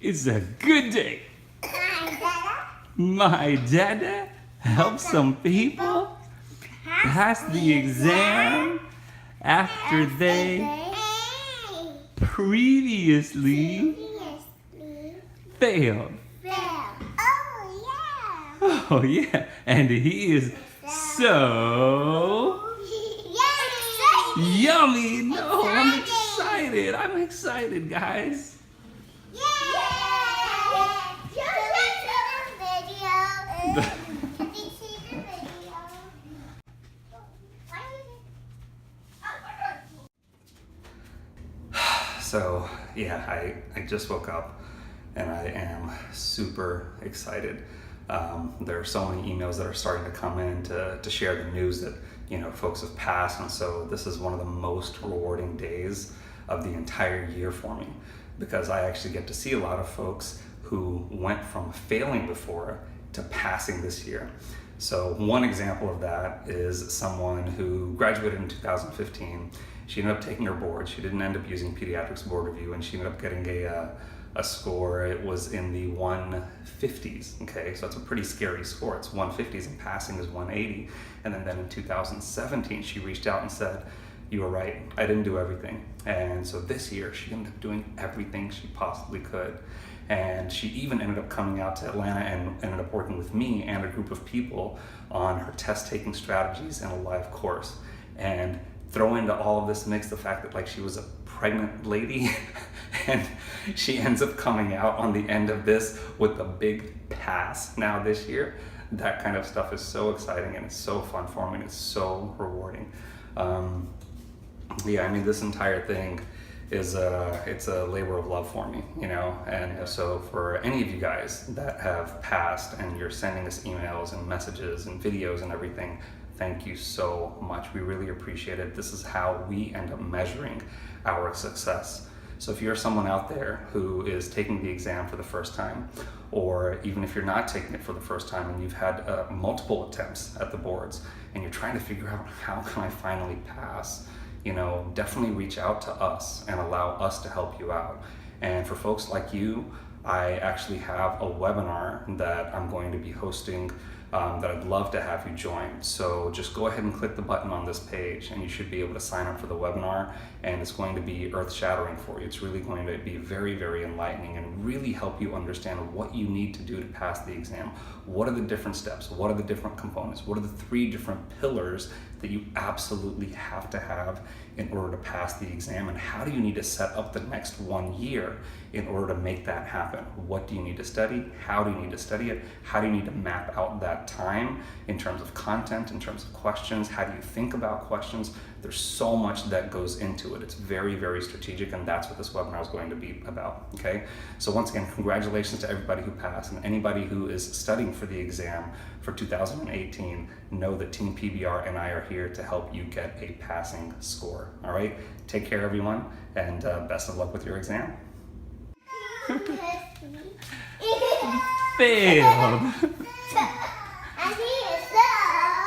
It's a good day. My dada helped some people pass the exam after they previously failed. Oh yeah, and he is so yummy. No, I'm excited. I'm excited, guys. So yeah, I just woke up and I am super excited. There are so many emails that are starting to come in to share the news that, you know, folks have passed, and so this is one of the most rewarding days of the entire year for me, because I actually get to see a lot of folks who went from failing before to passing this year. So one example of that is someone who graduated in 2015. She ended up taking her board. She didn't end up using Pediatrics board review, and she ended up getting a score. It was in the 150s, okay? So it's a pretty scary score. It's 150s and passing is 180. And then in 2017, she reached out and said, "You were right, I didn't do everything." And so this year, she ended up doing everything she possibly could. And she even ended up coming out to Atlanta and ended up working with me and a group of people on her test taking strategies in a live course. And throw into all of this mix the fact that, like, she was a pregnant lady and she ends up coming out on the end of this with a big pass now this year. That kind of stuff is so exciting and it's so fun for me and it's so rewarding. Yeah, I mean, this entire thing is it's a labor of love for me, you know. And so for any of you guys that have passed and you're sending us emails and messages and videos and everything, thank you so much. We really appreciate it. This is how we end up measuring our success. So if you're someone out there who is taking the exam for the first time, or even if you're not taking it for the first time and you've had multiple attempts at the boards and you're trying to figure out how can I finally pass, you know, definitely reach out to us and allow us to help you out. And for folks like you, I actually have a webinar that I'm going to be hosting that I'd love to have you join. So just go ahead and click the button on this page and you should be able to sign up for the webinar, and it's going to be earth-shattering for you. It's really going to be very, very enlightening and really help you understand what you need to do to pass the exam. What are the different steps? What are the different components? What are the 3 different pillars that you absolutely have to have in order to pass the exam? And how do you need to set up the next 1 year in order to make that happen? What do you need to study? How do you need to study it? How do you need to map out that time in terms of content, in terms of questions? How do you think about questions? There's so much that goes into it. It's very, very strategic, and that's what this webinar is going to be about, okay? So once again, congratulations to everybody who passed, and anybody who is studying for the exam for 2018, know that Team PBR and I are here to help you get a passing score, all right? Take care, everyone, and best of luck with your exam. Failed.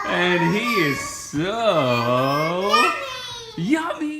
And he is so yummy.